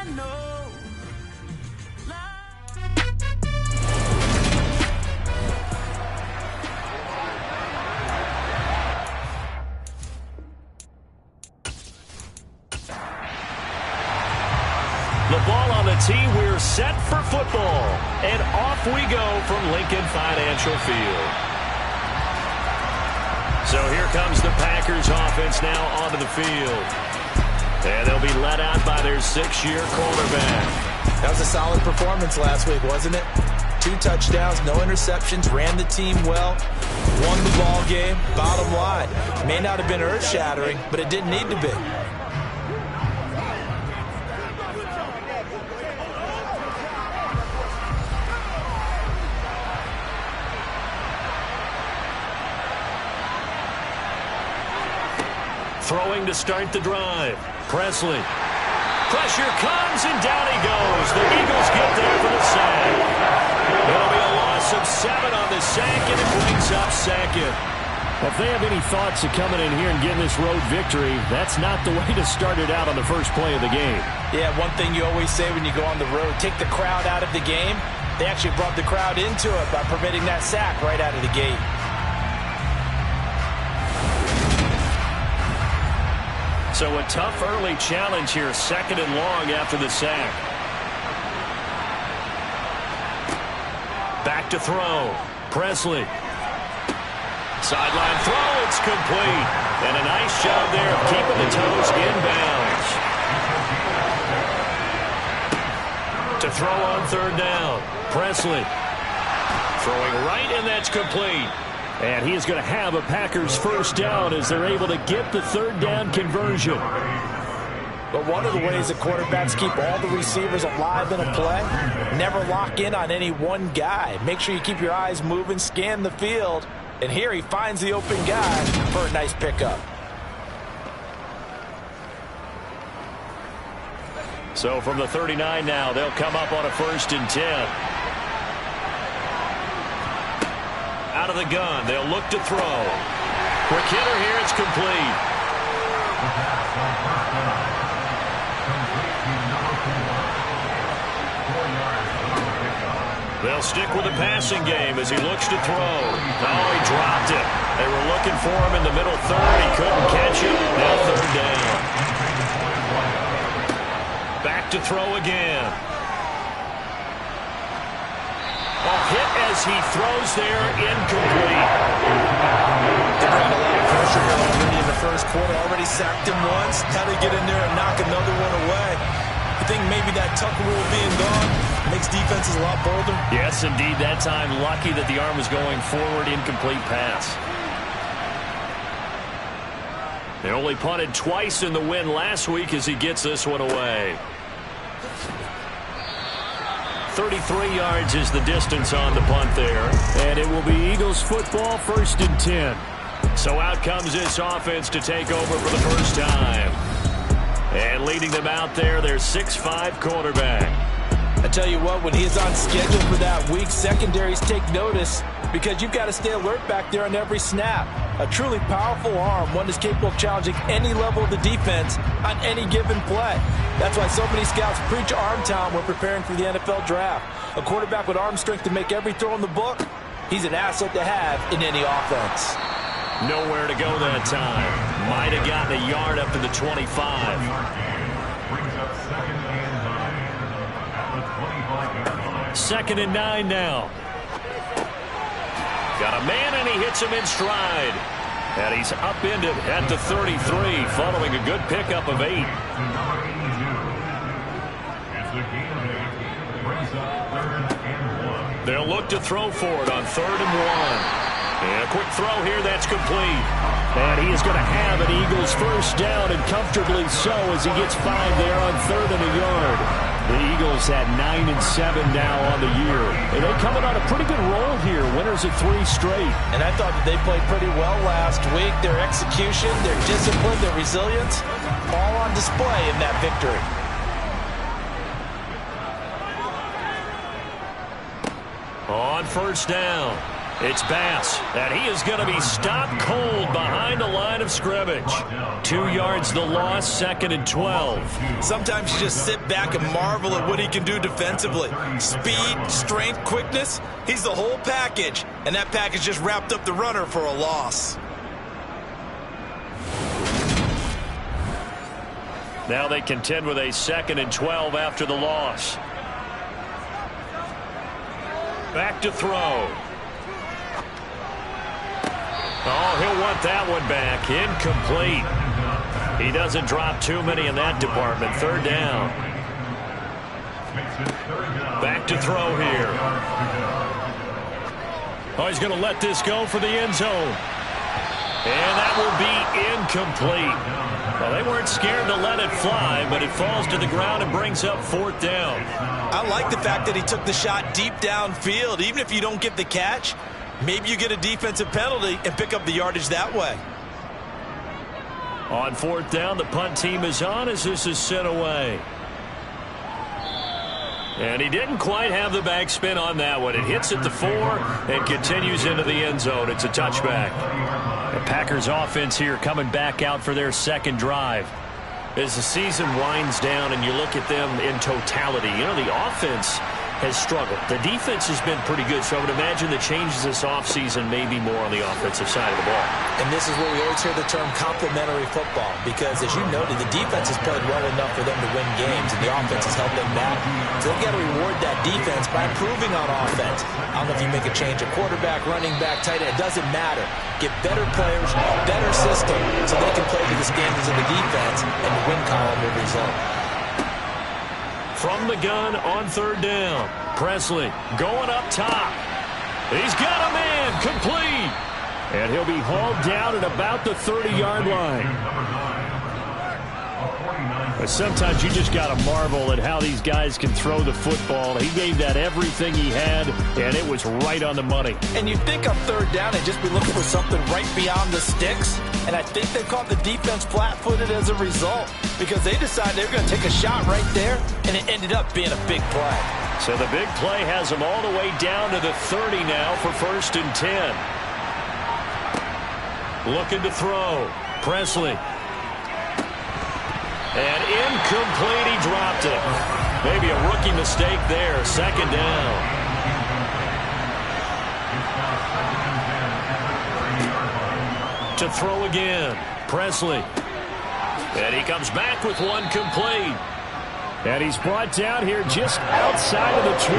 The ball on the tee. We're set for football. And off we go from Lincoln Financial Field. So here comes the Packers offense now onto the field. And they'll be led out by their 6-year quarterback. That was a solid performance last week, wasn't it? 2 touchdowns, no interceptions, ran the team well, won the ball game. Bottom line, may not have been earth-shattering, but it didn't need to be. Throwing to start the drive. Presley. Pressure comes, and down he goes. The Eagles get there for the sack. It'll be a loss of 7 on the sack, and it brings up second. If they have any thoughts of coming in here and getting this road victory, that's not the way to start it out on the first play of the game. Yeah, one thing you always say when you go on the road, take the crowd out of the game. They actually brought the crowd into it by permitting that sack right out of the gate. So a tough early challenge here, 2nd and long after the sack. Back to throw. Presley. Sideline throw, it's complete. And a nice job there of keeping the toes inbounds. To throw on 3rd down. Presley. Throwing right, and that's complete. And he is going to have a Packers first down as they're able to get the 3rd down conversion. But one of the ways that quarterbacks keep all the receivers alive in a play, never lock in on any one guy. Make sure you keep your eyes moving, scan the field. And here he finds the open guy for a nice pickup. So from the 39 now, they'll come up on a 1st and 10. Out of the gun, they'll look to throw. Quick hitter here, it's complete. They'll stick with the passing game as he looks to throw. Oh, he dropped it. They were looking for him in the middle 3rd. He couldn't catch it. Now 3rd down. Back to throw again. A hit as he throws there, incomplete. They brought a lot of pressure here already in the first quarter. Already sacked him once. Now they get in there and knock another one away. I think maybe that Tucker rule being gone makes defenses a lot bolder. Yes, indeed. That time, lucky that the arm was going forward, incomplete pass. They only punted twice in the win last week as he gets this one away. 33 yards is the distance on the punt there. And it will be Eagles football, 1st and 10. So out comes this offense to take over for the first time. And leading them out there, their 6'5" quarterback. I tell you what, when he is on schedule for that week, secondaries take notice because you've got to stay alert back there on every snap. A truly powerful arm, one that's capable of challenging any level of the defense on any given play. That's why so many scouts preach arm talent when preparing for the NFL draft. A quarterback with arm strength to make every throw in the book, he's an asset to have in any offense. Nowhere to go that time. Might have gotten a yard up to the 25. Second and 9 now. Got a man, and he hits him in stride. And he's upended at the 33, following a good pickup of 8. They'll look to throw for it on 3rd and 1. And a quick throw here, that's complete. And he is going to have an Eagles first down, and comfortably so, as he gets 5 there on 3rd and a yard. The Eagles at 9 and 7 now on the year. And they're coming on a pretty good roll here. Winners of 3 straight. And I thought that they played pretty well last week. Their execution, their discipline, their resilience, all on display in that victory. On 1st down. It's Bass, and he is going to be stopped cold behind the line of scrimmage. 2 yards the loss, 2nd and 12. Sometimes you just sit back and marvel at what he can do defensively. Speed, strength, quickness, he's the whole package. And that package just wrapped up the runner for a loss. Now they contend with a 2nd and 12 after the loss. Back to throw. Oh, he'll want that one back. Incomplete. He doesn't drop too many in that department. 3rd down. Back to throw here. Oh, he's going to let this go for the end zone. And that will be incomplete. Well, they weren't scared to let it fly, but it falls to the ground and brings up 4th down. I like the fact that he took the shot deep downfield. Even if you don't get the catch, maybe you get a defensive penalty and pick up the yardage that way. On 4th down, the punt team is on as this is sent away. And he didn't quite have the backspin on that one. It hits at the 4 and continues into the end zone. It's a touchback. The Packers offense here coming back out for their 2nd drive. As the season winds down and you look at them in totality, you know, the offense has struggled. The defense has been pretty good, so I would imagine the changes this offseason may be more on the offensive side of the ball. And this is where we always hear the term complementary football, because as you noted, the defense has played well enough for them to win games, and the offense has helped them back. So they've got to reward that defense by improving on offense. I don't know if you make a change of quarterback, running back, tight end, it doesn't matter. Get better players, better system, so they can play to the standards of the defense, and the win column will result. From the gun on 3rd down. Presley going up top. He's got a man, complete. And he'll be hauled down at about the 30-yard line. But sometimes you just got to marvel at how these guys can throw the football. He gave that everything he had, and it was right on the money. And you think on 3rd down and just be looking for something right beyond the sticks. And I think they caught the defense flat-footed as a result, because they decided they were going to take a shot right there, and it ended up being a big play. So the big play has them all the way down to the 30 now for 1st and 10. Looking to throw. Presley. And incomplete, he dropped it. Maybe a rookie mistake there. 2nd down. To throw again. Presley. And he comes back with one complete. And he's brought down here just outside of the 20.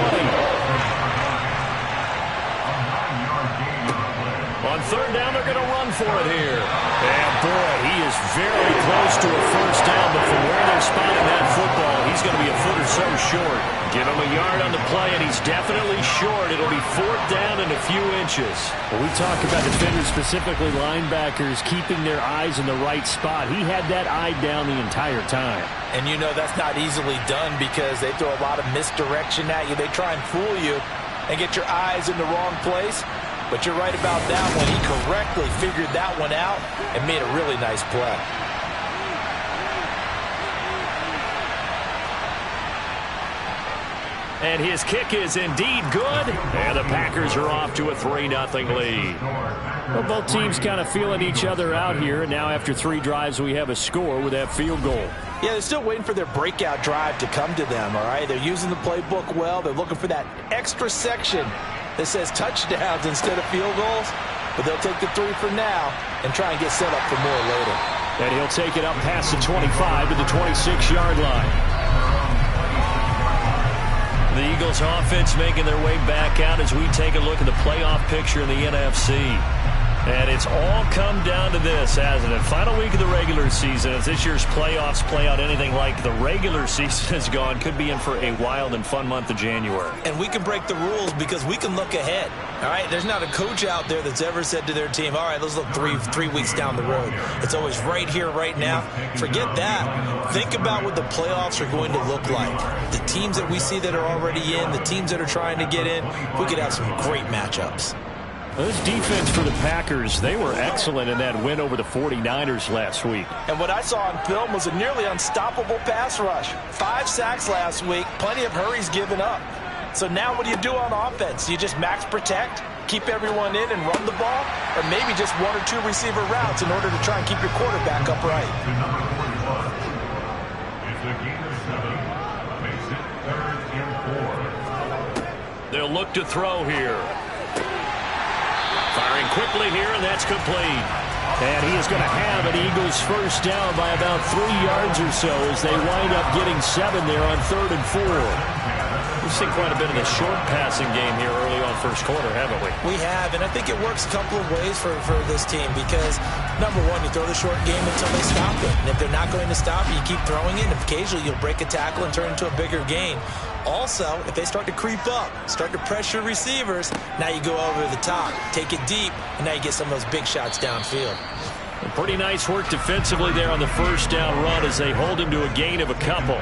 On 3rd down, they're going to run for it here. And boy, he is very close to a 1st down, but from where they're spotting that football, he's going to be a foot or so short. Give him a yard on the play, and he's definitely short. It'll be 4th down and a few inches. Well, we talk about defenders, specifically linebackers, keeping their eyes in the right spot. He had that eye down the entire time. And you know that's not easily done, because they throw a lot of misdirection at you. They try and fool you and get your eyes in the wrong place. But you're right about that one. He correctly figured that one out and made a really nice play. And his kick is indeed good. And the Packers are off to a 3-0 lead. Well, both teams kind of feeling each other out here. And now after 3 drives, we have a score with that field goal. Yeah, they're still waiting for their breakout drive to come to them, all right? They're using the playbook well. They're looking for that extra section that says touchdowns instead of field goals. But they'll take the 3 for now and try and get set up for more later. And he'll take it up past the 25 to the 26-yard line. The Eagles offense making their way back out as we take a look at the playoff picture in the NFC. And it's all come down to this, hasn't it? Final week of the regular season. If this year's playoffs play out anything like the regular season has gone, could be in for a wild and fun month of January. And we can break the rules because we can look ahead. All right, there's not a coach out there that's ever said to their team, all right, let's look three weeks down the road. It's always right here, right now. Forget that. Think about what the playoffs are going to look like. The teams that we see that are already in, the teams that are trying to get in, we could have some great matchups. This defense for the Packers, they were excellent in that win over the 49ers last week. And what I saw on film was a nearly unstoppable pass rush. 5 sacks last week, plenty of hurries given up. So now what do you do on offense? You just max protect? keep everyone in and run the ball, or maybe just 1 or 2 receiver routes in order to try and keep your quarterback upright. They'll look to throw here. Firing quickly here, and that's complete. And he is going to have an Eagles first down by about 3 yards or so as they wind up getting 7 there on 3rd and 4. We've seen quite a bit of the short passing game here early on first quarter, haven't we? We have, and I think it works a couple of ways for this team because, number one, you throw the short game until they stop it. And if they're not going to stop it, you keep throwing it, and occasionally you'll break a tackle and turn it into a bigger gain. Also, if they start to creep up, start to pressure receivers, now you go over the top, take it deep, and now you get some of those big shots downfield. Pretty nice work defensively there on the first down run as they hold him to a gain of a couple.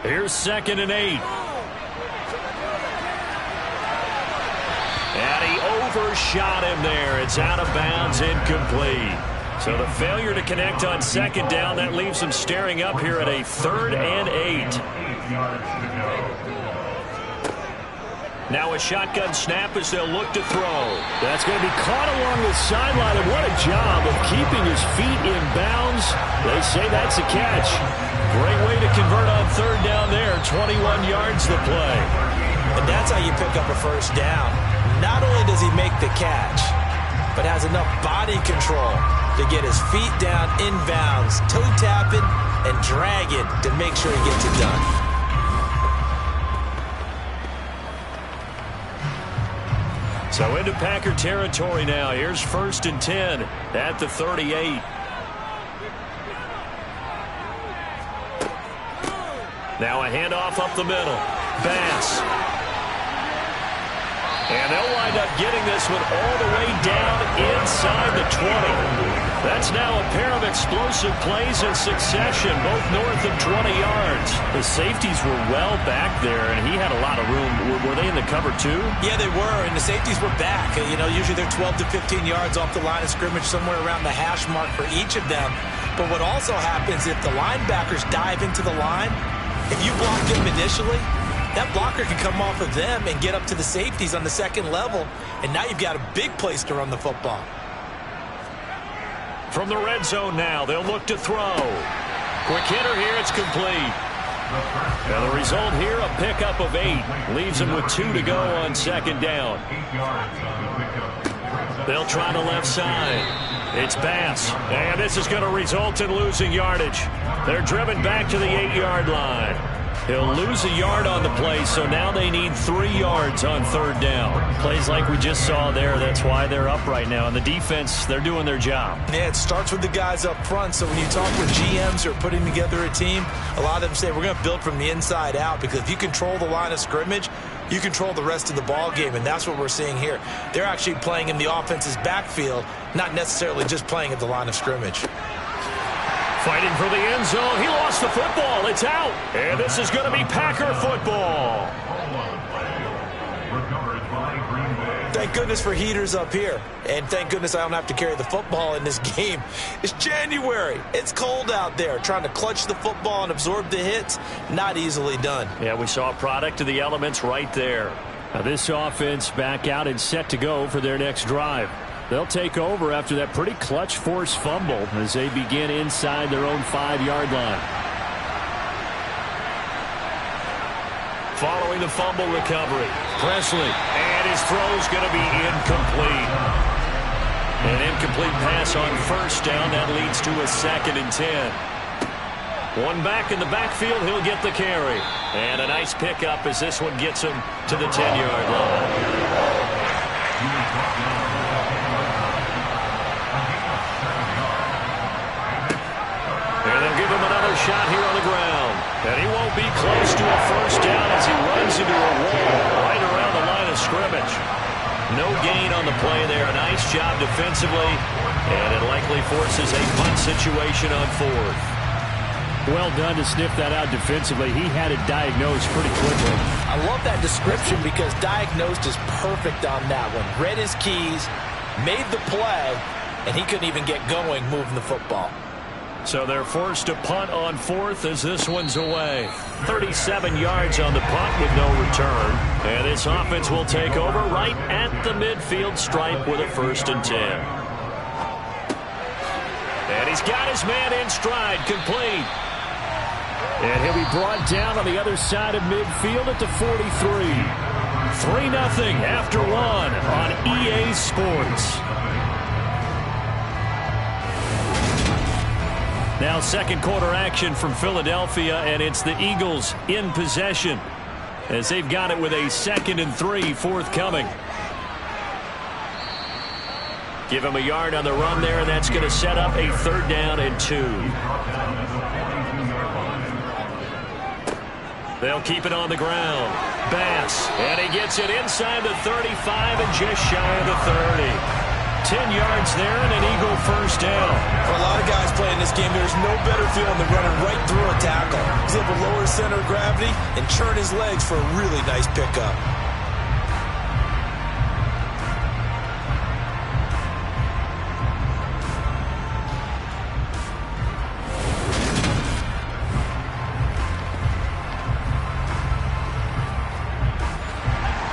Here's 2nd and 8. And he overshot him there. It's out of bounds, incomplete. So the failure to connect on 2nd down, that leaves him staring up here at a 3rd and 8. Now a shotgun snap as they'll look to throw. That's going to be caught along the sideline, and what a job of keeping his feet in bounds. They say that's a catch. Great way to convert on 3rd down there. 21 yards the play. And that's how you pick up a first down. Not only does he make the catch, but has enough body control to get his feet down in bounds, toe tapping and dragging to make sure he gets it done. So into Packer territory now. Here's 1st and 10 at the 38. Now a handoff up the middle. Bass. And they'll wind up getting this one all the way down inside the 20. That's now a pair of explosive plays in succession, both north of 20 yards. The safeties were well back there, and he had a lot of room. Were they in the cover too? Yeah, they were, and the safeties were back. You know, usually they're 12 to 15 yards off the line of scrimmage, somewhere around the hash mark for each of them. But what also happens if the linebackers dive into the line, if you block them initially, that blocker can come off of them and get up to the safeties on the 2nd level, and now you've got a big place to run the football. From the red zone now, they'll look to throw. Quick hitter here, it's complete. Now the result here, a pickup of 8. Leaves them with 2 to go on 2nd down. They'll try the left side. It's Bass. And this is going to result in losing yardage. They're driven back to the 8-yard line. He'll lose a yard on the play, so now they need 3 yards on 3rd down. Plays like we just saw there, that's why they're up right now. And the defense, they're doing their job. Yeah, it starts with the guys up front. So when you talk with GMs who are putting together a team, a lot of them say we're going to build from the inside out, because if you control the line of scrimmage, you control the rest of the ball game, and that's what we're seeing here. They're actually playing in the offense's backfield, not necessarily just playing at the line of scrimmage. Fighting for the end zone. He lost the football. It's out. And this is going to be Packer football. Thank goodness for heaters up here. And thank goodness I don't have to carry the football in this game. It's January. It's cold out there. Trying to clutch the football and absorb the hits, not easily done. Yeah, we saw a product of the elements right there. Now this offense back out and set to go for their next drive. They'll take over after that pretty clutch forced fumble as they begin inside their own 5-yard line. Following the fumble recovery, Presley, and his throw's going to be incomplete. An incomplete pass on 1st down. That leads to a 2nd and 10. One back in the backfield, he'll get the carry. And a nice pickup as this one gets him to the 10-yard line. And they'll give him another shot here on the ground. And he won't be close to a first down as he runs into a wall right around the line of scrimmage. No gain on the play there. A nice job defensively. And it likely forces a punt situation on 4th. Well done to sniff that out defensively. He had it diagnosed pretty quickly. I love that description because diagnosed is perfect on that one. Read his keys, made the play, and he couldn't even get going moving the football. So they're forced to punt on fourth as this one's away. 37 yards on the punt with no return. And this offense will take over right at the midfield stripe with a 1st and 10. And he's got his man in stride, complete. And he'll be brought down on the other side of midfield at the 43. 3-0 after one on EA Sports. Now second quarter action from Philadelphia, and it's the Eagles in possession as they've got it with a 2nd and 3 forthcoming. Give him a yard on the run there, and that's going to set up a 3rd down and 2. They'll keep it on the ground. Bass, and he gets it inside the 35 and just shy of the 30. 10 yards there and an Eagle 1st down. For a lot of guys playing this game, there's no better feeling than running right through a tackle. He's able to lower his center of gravity and churn his legs for a really nice pickup.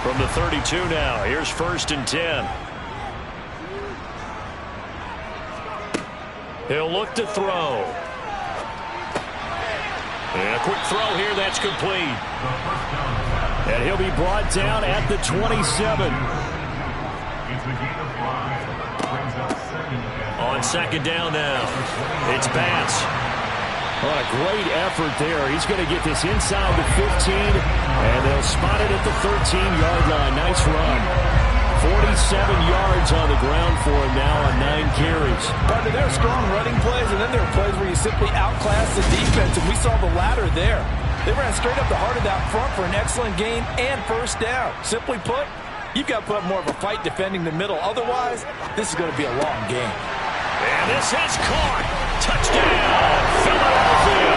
From the 32 now, here's 1st and 10. He'll look to throw. And a quick throw here, that's complete. And he'll be brought down at the 27. On 2nd down now, it's Bass. What a great effort there. He's going to get this inside the 15, and they'll spot it at the 13-yard line. Nice run. 47 yards on the ground for him now on 9 carries. Partner, there are strong running plays, and then there are plays where you simply outclass the defense, and we saw the latter there. They ran straight up the heart of that front for an excellent gain and 1st down. Simply put, you've got to put up more of a fight defending the middle. Otherwise, this is going to be a long game. And this is caught. Touchdown, Philadelphia.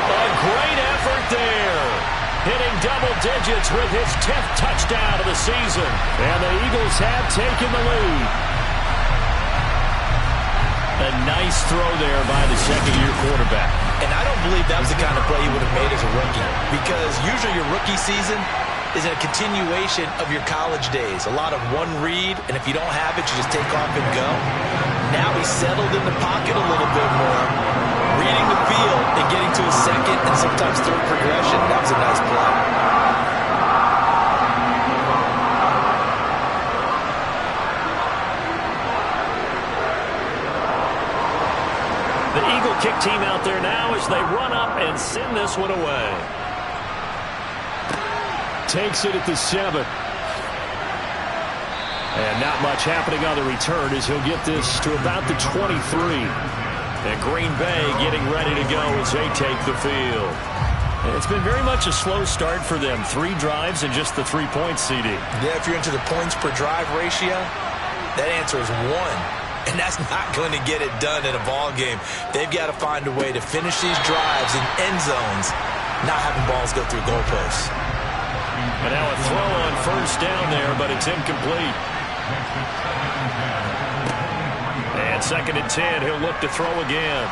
A great effort there. Hitting double digits with his 10th touchdown of the season. And the Eagles have taken the lead. A nice throw there by the 2nd-year quarterback. And I don't believe that was the kind of play he would have made as a rookie. Because usually your rookie season is a continuation of your college days. A lot of one read, and if you don't have it, you just take off and go. Now he's settled in the pocket a little bit more, reading the field and getting to his 2nd and sometimes 3rd progression. That was a nice play. The Eagle kick team out there now as they run up and send this one away. Takes it at the 7. And not much happening on the return as he'll get this to about the 23. And Green Bay getting ready to go as they take the field. And it's been very much a slow start for them. 3 drives and just the 3 points, CD. Yeah, if you're into the points per drive ratio, that answer is 1. And that's not going to get it done in a ball game. They've got to find a way to finish these drives in end zones, not having balls go through goalposts. And now a throw on 1st down there, but it's incomplete. And 2nd and 10, he'll look to throw again.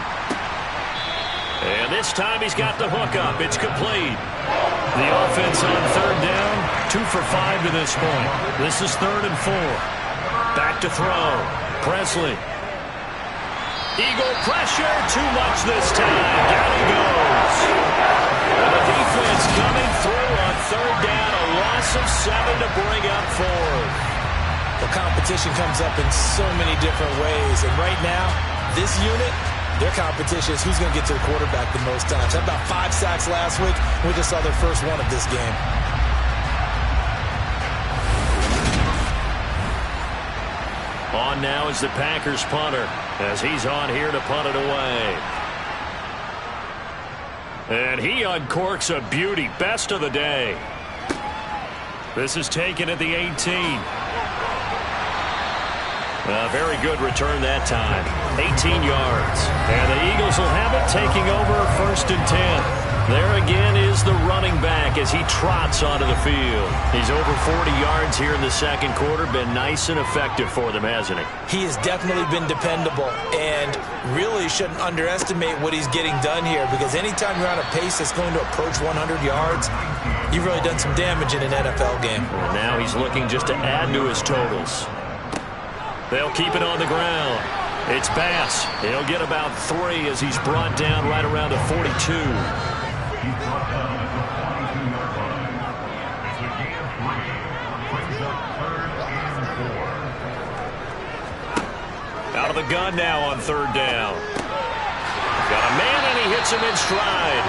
And this time he's got the hook up. It's complete. The offense on 3rd down, 2 for 5 to this point. This is 3rd and 4. Back to throw. Presley. Eagle pressure, too much this time. Down he goes. The defense coming through on 3rd down, a loss of 7 to bring up 4th. The competition comes up in so many different ways. And right now, this unit, their competition is who's going to get to the quarterback the most times. Had about 5 sacks last week. We just saw their first one of this game. On now is the Packers punter as he's on here to punt it away. And he uncorks a beauty. Best of the day. This is taken at the 18. A very good return that time. 18 yards. And the Eagles will have it, taking over 1st and 10. There again is the running back as he trots onto the field. He's over 40 yards here in the second quarter. Been nice and effective for them, hasn't he? He has definitely been dependable, and really shouldn't underestimate what he's getting done here, because anytime you're on a pace that's going to approach 100 yards, you've really done some damage in an NFL game. And now he's looking just to add to his totals. They'll keep it on the ground. It's Bass. He'll get about 3 as he's brought down right around the 42. Out of the gun now on third down. Got a man, and he hits him in stride.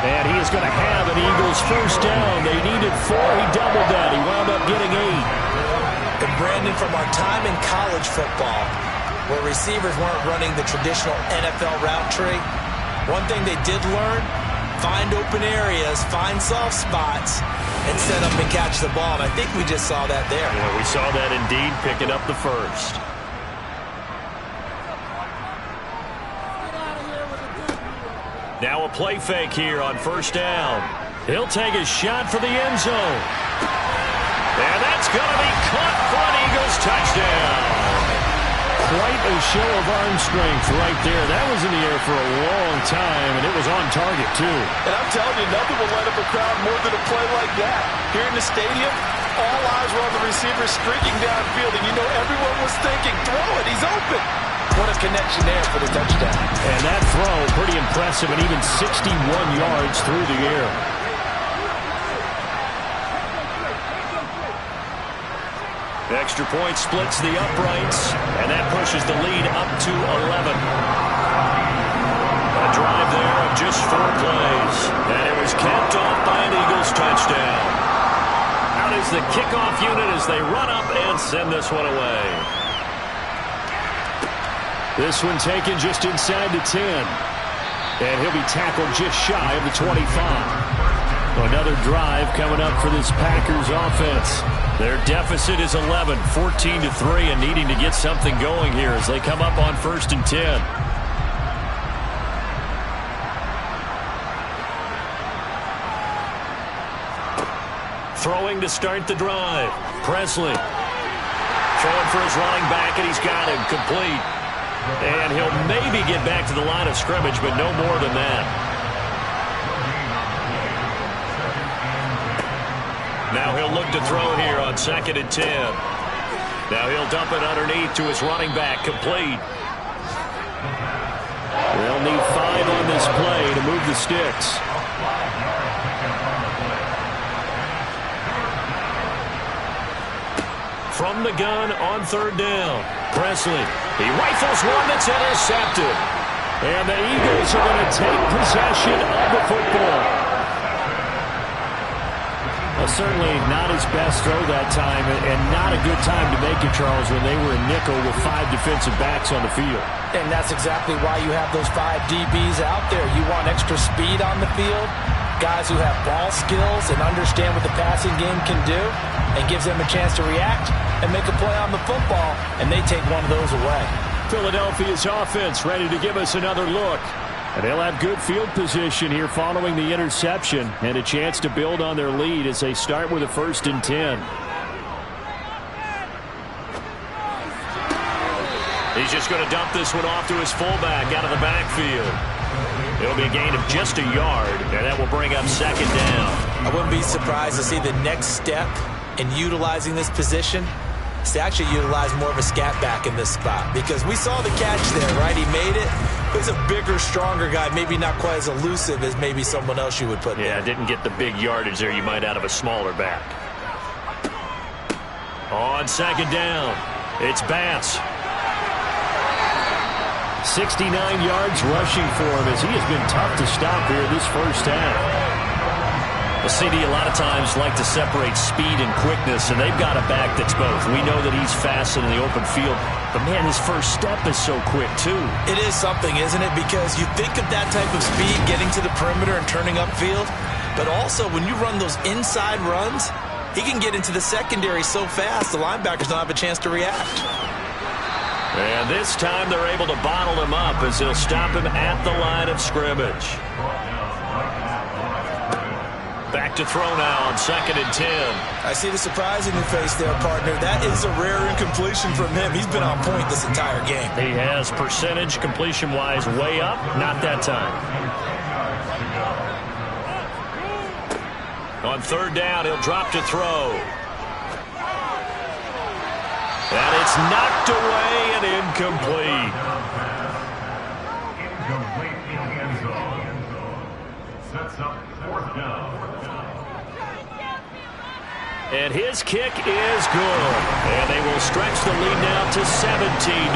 And he is going to have an Eagles first down. They needed 4. He doubled that. He wound up getting 8. And Brandon, from our time in college football, where receivers weren't running the traditional NFL route tree, one thing they did learn: find open areas, find soft spots, and set up and catch the ball. And I think we just saw that there. Yeah, we saw that indeed, picking up the first. Now a play fake here on first down. He'll take a shot for the end zone. And that's going to be caught for an Eagles touchdown. Quite a show of arm strength right there. That was in the air for a long time, and it was on target, too. And I'm telling you, nothing will light up a crowd more than a play like that. Here in the stadium, all eyes were on the receiver streaking downfield, and you know everyone was thinking, throw it, he's open. What a connection there for the touchdown. And that throw, pretty impressive, and even 61 yards through the air. Extra point splits the uprights, and that pushes the lead up to 11. A drive there of just 4 plays, and it was capped off by an Eagles touchdown. Out is the kickoff unit as they run up and send this one away. This one taken just inside the 10. And he'll be tackled just shy of the 25. Another drive coming up for this Packers offense. Their deficit is 11, 14-3, and needing to get something going here as they come up on 1st and 10. Throwing to start the drive. Presley. Throwing for his running back, and he's got him complete. And he'll maybe get back to the line of scrimmage, but no more than that. Now he'll look to throw here on 2nd and 10. Now he'll dump it underneath to his running back, complete. They'll need 5 on this play to move the sticks. From the gun on 3rd down. Presley. He rifles one that's intercepted. And the Eagles are going to take possession of the football. Well, certainly not his best throw that time, and not a good time to make it, Charles, when they were in nickel with 5 defensive backs on the field. And that's exactly why you have those 5 DBs out there. You want extra speed on the field, guys who have ball skills and understand what the passing game can do, and gives them a chance to react and make a play on the football, and they take one of those away. Philadelphia's offense ready to give us another look. And they'll have good field position here following the interception and a chance to build on their lead as they start with a 1st and 10. He's just going to dump this one off to his fullback out of the backfield. It'll be a gain of just a yard, and that will bring up 2nd down. I wouldn't be surprised to see the next step in utilizing this position is to actually utilize more of a scat back in this spot, because we saw the catch there, right? He made it. He's a bigger, stronger guy, maybe not quite as elusive as maybe someone else you would put there. Yeah, didn't get the big yardage there you might out of a smaller back. On 2nd down, it's Bass. 69 yards rushing for him as he has been tough to stop here this first half. Well, CD, a lot of times like to separate speed and quickness, and they've got a back that's both. We know that he's fast in the open field, but, man, his first step is so quick, too. It is something, isn't it? Because you think of that type of speed, getting to the perimeter and turning upfield, but also when you run those inside runs, he can get into the secondary so fast, the linebackers don't have a chance to react. And this time they're able to bottle him up as they'll stop him at the line of scrimmage. Back to throw now on 2nd and 10. I see the surprise in your face there, partner. That is a rare incompletion from him. He's been on point this entire game. He has percentage completion-wise way up. Not that time. On 3rd down, he'll drop to throw. And it's knocked away and incomplete. Sets up 4th down. And his kick is good. And they will stretch the lead now to 17-3.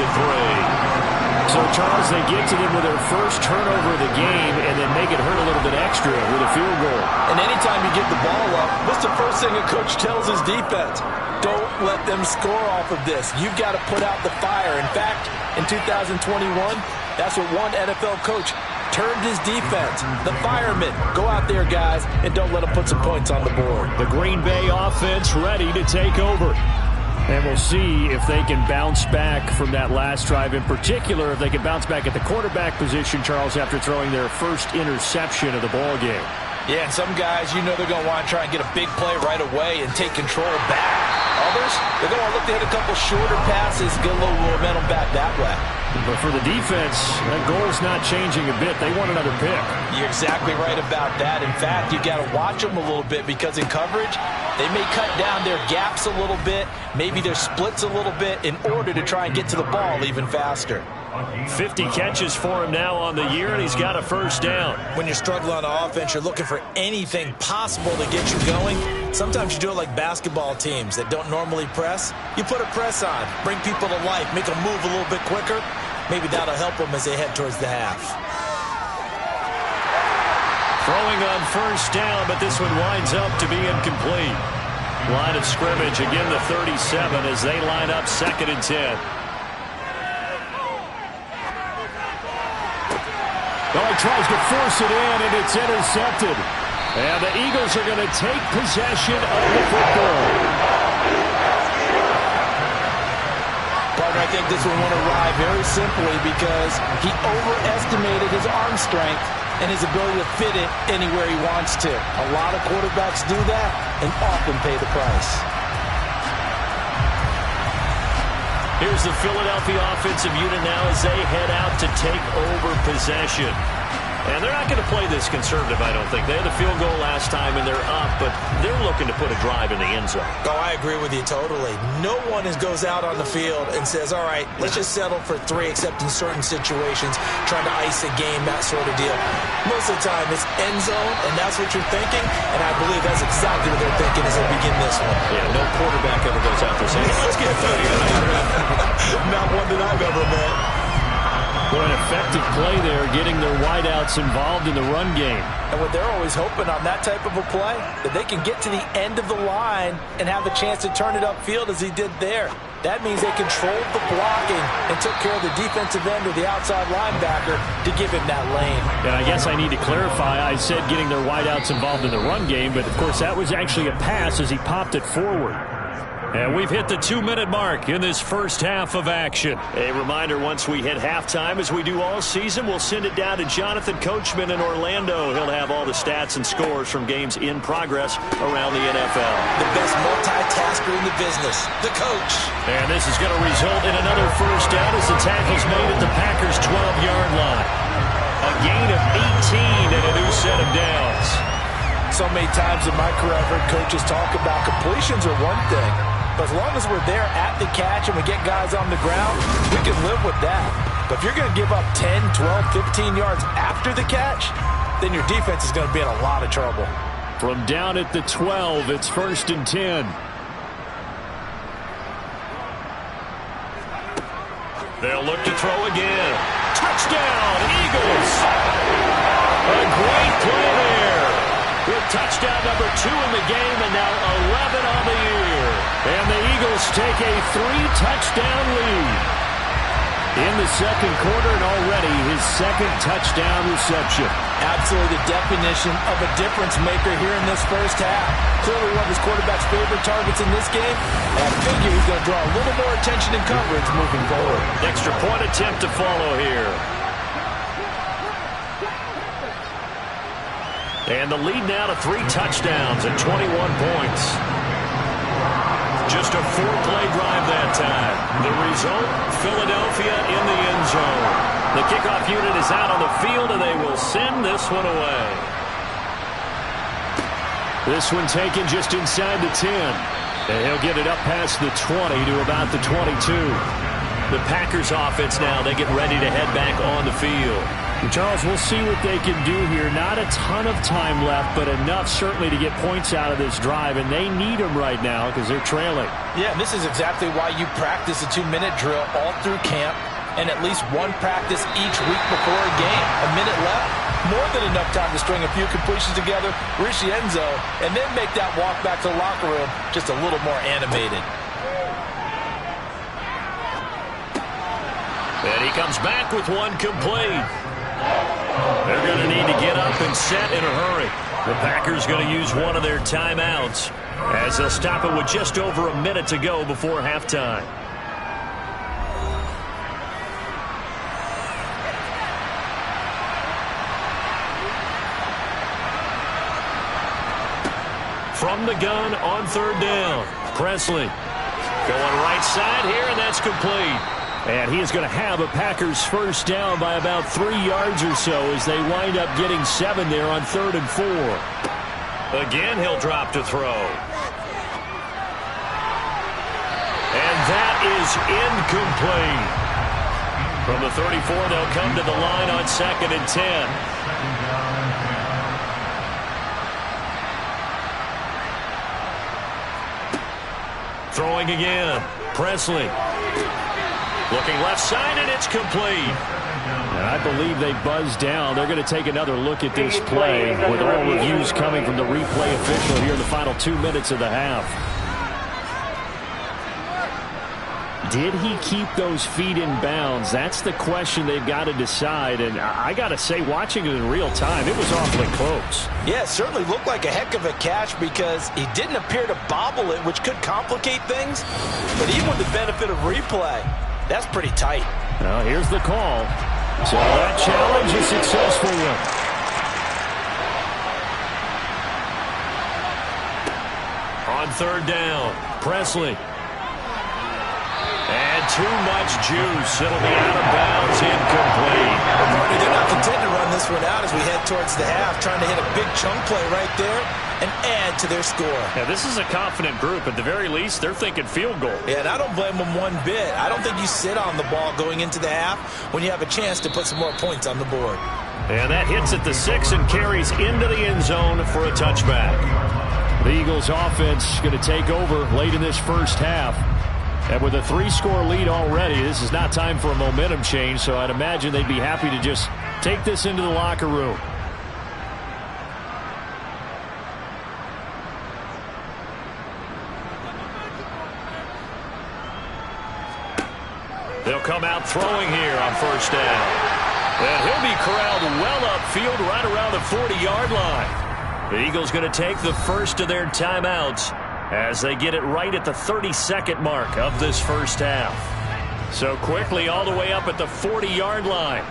So, Charles, they get to them with their first turnover of the game and then make it hurt a little bit extra with a field goal. And anytime you get the ball up, what's the first thing a coach tells his defense? Don't let them score off of this. You've got to put out the fire. In fact, in 2021, that's what one NFL coach turned his defense. The firemen. Go out there, guys, and don't let them put some points on the board. The Green Bay offense ready to take over. And we'll see if they can bounce back from that last drive. In particular, if they can bounce back at the quarterback position, Charles, after throwing their first interception of the ball game. Yeah, and some guys, you know they're going to want to try and get a big play right away and take control back. Others, they're going to look to hit a couple shorter passes, get a little momentum back that way. But for the defense, that goal's not changing a bit. They want another pick. You're exactly right about that. In fact, you got to watch them a little bit because in coverage, they may cut down their gaps a little bit, maybe their splits a little bit in order to try and get to the ball even faster. 50 catches for him now on the year, and he's got a 1st down. When you're struggling on offense, you're looking for anything possible to get you going. Sometimes you do it like basketball teams that don't normally press. You put a press on, bring people to life, make them move a little bit quicker. Maybe that'll help them as they head towards the half. Throwing on 1st down, but this one winds up to be incomplete. Line of scrimmage, again the 37 as they line up 2nd and 10. Oh, he tries to force it in, and it's intercepted. And the Eagles are going to take possession of the football. Partner, I think this one won't arrive very simply because he overestimated his arm strength and his ability to fit it anywhere he wants to. A lot of quarterbacks do that and often pay the price. Here's the Philadelphia offensive unit now as they head out to take over possession. And they're not going to play this conservative, I don't think. They had the field goal last time, and they're up, but they're looking to put a drive in the end zone. Oh, I agree with you totally. No one goes out on the field and says, all right, let's just settle for 3, except in certain situations, trying to ice a game, that sort of deal. Most of the time, it's end zone, and that's what you're thinking, and I believe that's exactly what they're thinking as they begin this one. Yeah, no quarterback ever goes out there saying, let's get 30. Not one that I've ever met. What an effective play there, getting their wideouts involved in the run game. And what they're always hoping on that type of a play, that they can get to the end of the line and have a chance to turn it upfield as he did there. That means they controlled the blocking and took care of the defensive end or the outside linebacker to give him that lane. And I guess I need to clarify, I said getting their wideouts involved in the run game, but of course that was actually a pass as he popped it forward. And we've hit the 2-minute mark in this first half of action. A reminder, once we hit halftime, as we do all season, we'll send it down to Jonathan Coachman in Orlando. He'll have all the stats and scores from games in progress around the NFL. The best multitasker in the business, the coach. And this is going to result in another 1st down as the tackle's made at the Packers' 12-yard line. A gain of 18 and a new set of downs. So many times in my career, I've heard coaches talk about completions are one thing. But as long as we're there at the catch and we get guys on the ground, we can live with that. But if you're going to give up 10, 12, 15 yards after the catch, then your defense is going to be in a lot of trouble. From down at the 12, it's 1st and 10. They'll look to throw again. Touchdown, Eagles! A great play there. With touchdown number 2 in the game and now 11 on the year. And the Eagles take a 3-touchdown lead in the second quarter, and already his 2nd touchdown reception. Absolutely the definition of a difference maker here in this first half. Clearly one of his quarterback's favorite targets in this game. And I figure he's going to draw a little more attention and coverage moving forward. Extra point attempt to follow here. And the lead now to 3 touchdowns and 21 points. Just a 4-play drive that time. The result, Philadelphia in the end zone. The kickoff unit is out on the field, and they will send this one away. This one taken just inside the 10. And he'll get it up past the 20 to about the 22. The Packers offense now, they get ready to head back on the field. Charles, we'll see what they can do here. Not a ton of time left, but enough certainly to get points out of this drive, and they need them right now because they're trailing. Yeah, and this is exactly why you practice a 2-minute drill all through camp and at least one practice each week before a game. A minute left, more than enough time to string a few completions together, reach the end zone, and then make that walk back to the locker room just a little more animated. And he comes back with one complete. They're going to need to get up and set in a hurry. The Packers going to use one of their timeouts as they'll stop it with just over a minute to go before halftime. From the gun on 3rd down, Presley going right side here, and that's complete. And he is going to have a Packers first down by about 3 yards or so as they wind up getting 7 there on 3rd and 4. Again, he'll drop to throw. And that is incomplete. From the 34, they'll come to the line on 2nd and 10. Throwing again, Presley. Looking left side, and it's complete. And I believe they buzzed down. They're going to take another look at this play with all reviews coming from the replay official here in the final 2 minutes of the half. Did he keep those feet in bounds? That's the question they've got to decide. And I got to say, watching it in real time, it was awfully close. Yeah, it certainly looked like a heck of a catch because he didn't appear to bobble it, which could complicate things. But even with the benefit of replay, that's pretty tight. Well, here's the call. So that challenge is successful one. On 3rd down, Presley. And too much juice. It'll be out of bounds, incomplete. Marty, they're not content to run this one out as we head towards the half, trying to hit a big chunk play right there and add to their score. Yeah, this is a confident group. At the very least, they're thinking field goal. Yeah, and I don't blame them one bit. I don't think you sit on the ball going into the half when you have a chance to put some more points on the board. And that hits at the 6 and carries into the end zone for a touchback. The Eagles offense going to take over late in this first half. And with a 3-score lead already, this is not time for a momentum change, so I'd imagine they'd be happy to just take this into the locker room. They'll come out throwing here on 1st down. And he'll be corralled well upfield right around the 40-yard line. The Eagles going to take the first of their timeouts as they get it right at the 32nd mark of this first half. So quickly all the way up at the 40-yard line.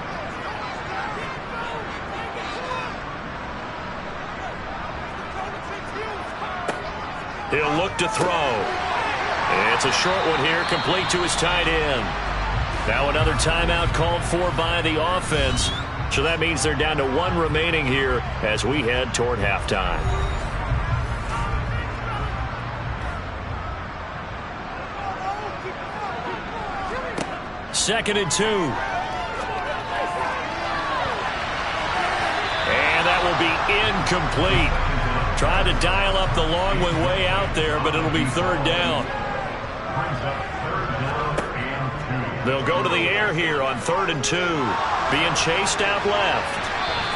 He'll look to throw. It's a short one here, complete to his tight end. Now another timeout called for by the offense. So that means they're down to 1 remaining here as we head toward halftime. Second and 2. And that will be incomplete. Tried to dial up the long one way out there, but it'll be 3rd down. They'll go to the air here on 3rd and 2. Being chased out left.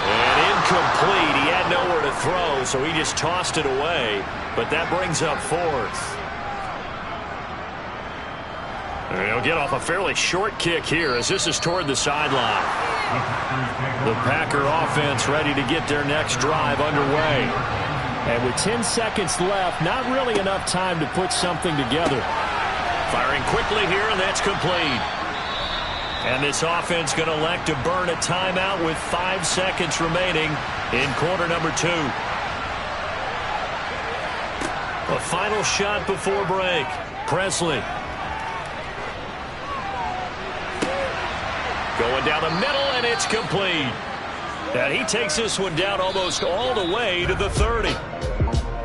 And incomplete. He had nowhere to throw, so he just tossed it away. But that brings up 4th. And he'll get off a fairly short kick here as this is toward the sideline. The Packer offense ready to get their next drive underway. And with 10 seconds left, not really enough time to put something together. Firing quickly here, and that's complete. And this offense going to elect to burn a timeout with 5 seconds remaining in quarter number 2. A final shot before break. Presley. Going down the middle, and it's complete. And he takes this one down almost all the way to the 30.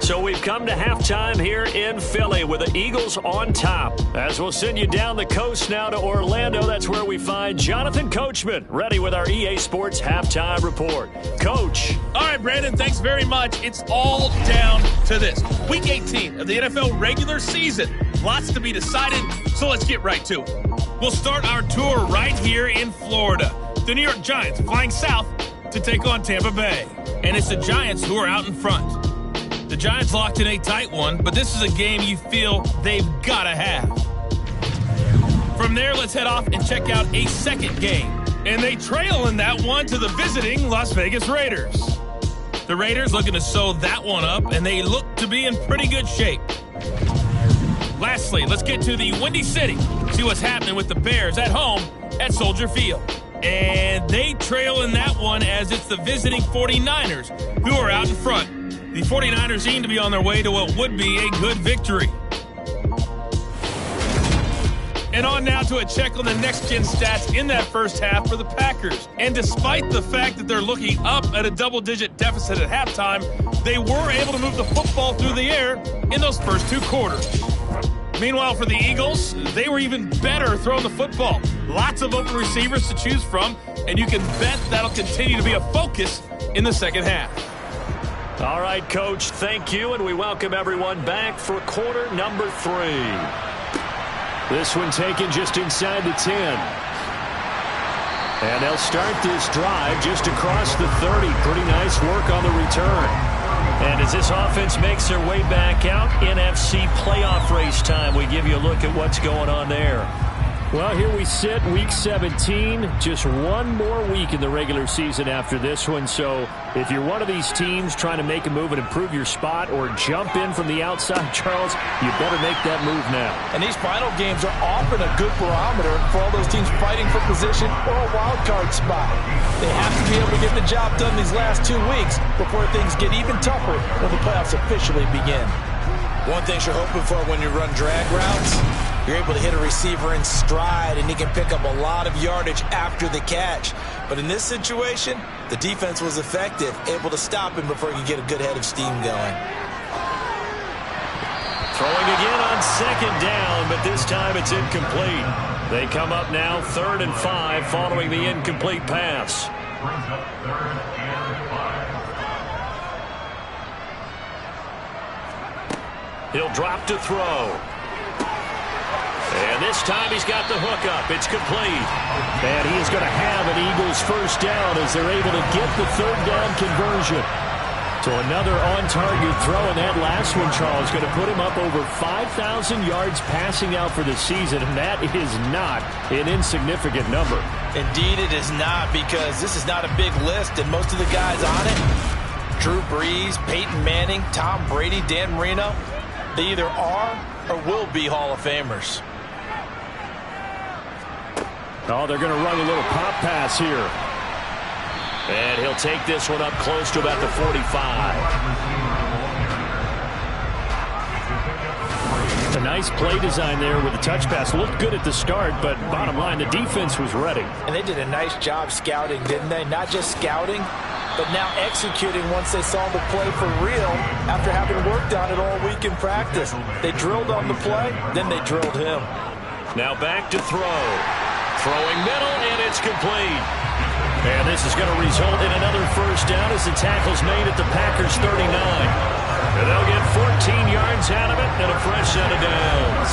So we've come to halftime here in Philly with the Eagles on top. As we'll send you down the coast now to Orlando, that's where we find Jonathan Coachman, ready with our EA Sports Halftime Report. Coach. All right, Brandon, thanks very much. It's all down to this. Week 18 of the NFL regular season. Lots to be decided, so let's get right to it. We'll start our tour right here in Florida. The New York Giants flying south to take on Tampa Bay. And it's the Giants who are out in front. The Giants locked in a tight one, but this is a game you feel they've got to have. From there, let's head off and check out a second game. And they trail in that one to the visiting Las Vegas Raiders. The Raiders looking to sew that one up, and they look to be in pretty good shape. Lastly, let's get to the Windy City. See what's happening with the Bears at home at Soldier Field. And they trail in that one as it's the visiting 49ers who are out in front. The 49ers seem to be on their way to what would be a good victory. And on now to a check on the next-gen stats in that first half for the Packers. And despite the fact that they're looking up at a double-digit deficit at halftime, they were able to move the football through the air in those first 2 quarters. Meanwhile, for the Eagles, they were even better throwing the football. Lots of open receivers to choose from, and you can bet that'll continue to be a focus in the second half. All right, Coach, thank you, and we welcome everyone back for quarter number 3. This one taken just inside the 10. And they'll start this drive just across the 30. Pretty nice work on the return. And as this offense makes their way back out, NFC playoff race time, we give you a look at what's going on there. Well, here we sit, week 17, just one more week in the regular season after this one. So if you're one of these teams trying to make a move and improve your spot or jump in from the outside, Charles, you better make that move now. And these final games are often a good barometer for all those teams fighting for position or a wild card spot. They have to be able to get the job done these last 2 weeks before things get even tougher when the playoffs officially begin. One thing you're hoping for when you run drag routes, you're able to hit a receiver in stride, and he can pick up a lot of yardage after the catch. But in this situation, the defense was effective, able to stop him before he could get a good head of steam going. Throwing again on second down, but this time it's incomplete. They come up now 3rd and 5 following the incomplete pass. Brings up 3rd and 5. He'll drop to throw. And this time he's got the hook up. It's complete. And he is going to have an Eagles first down as they're able to get the 3rd down conversion. So another on-target throw, and that last one, Charles, going to put him up over 5,000 yards passing out for the season, and that is not an insignificant number. Indeed it is not, because this is not a big list, and most of the guys on it, Drew Brees, Peyton Manning, Tom Brady, Dan Marino, they either are or will be Hall of Famers. Oh, they're going to run a little pop pass here. And he'll take this one up close to about the 45. A nice play design there with the touch pass. Looked good at the start, but bottom line, the defense was ready. And they did a nice job scouting, didn't they? Not just scouting, but now executing once they saw the play for real after having worked on it all week in practice. They drilled on the play, then they drilled him. Now back to throw. Throwing middle, and it's complete. And this is going to result in another first down as the tackle's made at the Packers' 39. And they'll get 14 yards out of it and a fresh set of downs.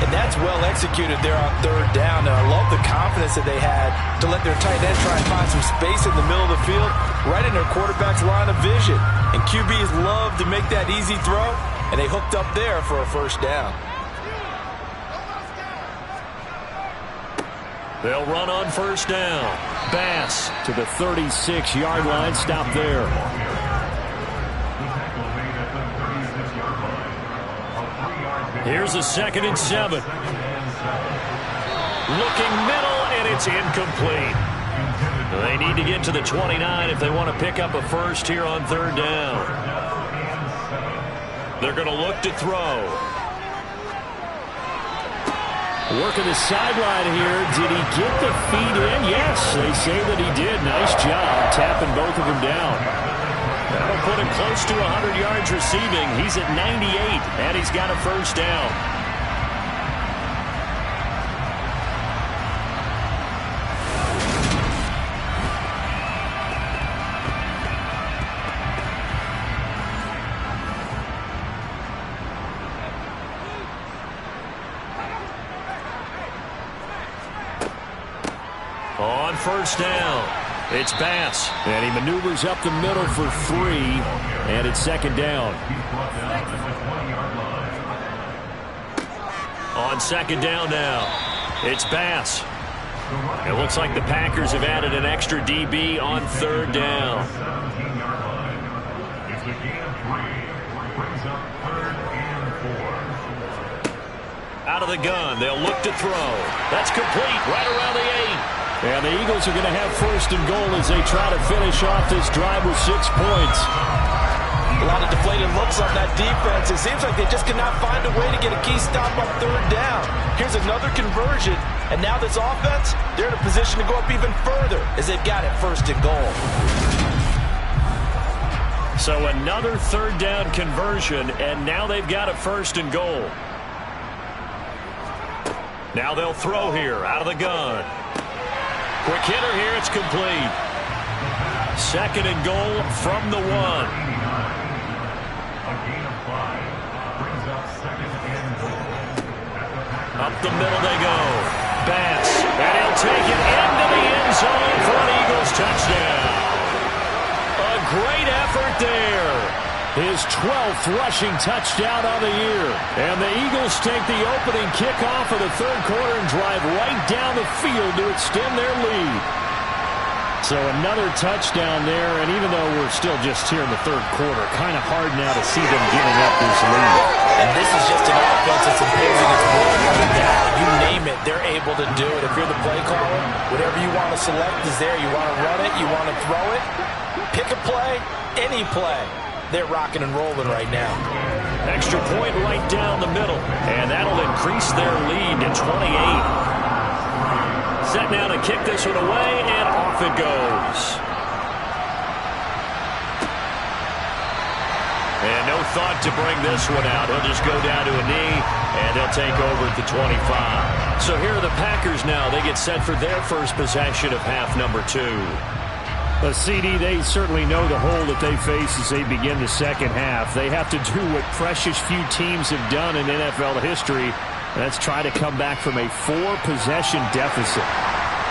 And that's well executed there on 3rd down. And I love the confidence that they had to let their tight end try and find some space in the middle of the field, right in their quarterback's line of vision. And QBs love to make that easy throw, and they hooked up there for a first down. They'll run on first down. Bass to the 36-yard line. Stop there. Here's a 2nd and 7. Looking middle, it's incomplete. They need to get to the 29 if they want to pick up a first here on third down. They're going to look to throw. Working the sideline here. Did he get the feet in? Yes, they say that he did. Nice job tapping both of them down. That'll put him close to 100 yards receiving. He's at 98, and he's got a first down. On first down, it's Bass. And he maneuvers up the middle for 3, and it's second down. On second down now, it's Bass. It looks like the Packers have added an extra DB on third down. It's a gain of 3. Brings up 3rd and 4. Out of the gun, they'll look to throw. That's complete, right around the 8. And the Eagles are going to have first and goal as they try to finish off this drive with 6 points. A lot of deflated looks on that defense. It seems like they just cannot find a way to get a key stop on third down. Here's another conversion, and now this offense, they're in a position to go up even further as they've got it first and goal. So another third down conversion, and now they've got a first and goal. Now they'll throw here out of the gun. Quick hitter here, it's complete. Second and goal from the 1. A gain of 5. Brings up 2nd and goal. Up the middle they go. Bass, and he'll take it into the end zone for an Eagles touchdown. A great effort there. His 12th rushing touchdown on the year. And the Eagles take the opening kickoff of the third quarter and drive right down the field to extend their lead. So another touchdown there, and even though we're still just here in the third quarter, kind of hard now to see them giving up this lead. And this is just an offense that's imposing its will on that. You name it, they're able to do it. If you're the play caller, whatever you want to select is there. You want to run it, you want to throw it, pick a play, any play. They're rocking and rolling right now. Extra point right down the middle, and that'll increase their lead to 28. Set now to kick this one away, and off it goes. And no thought to bring this one out. He'll just go down to a knee, and they'll take over at the 25. So here are the Packers now. They get set for their first possession of half number 2. CD, they certainly know the hole that they face as they begin the second half. They have to do what precious few teams have done in NFL history. That's try to come back from a 4-possession deficit.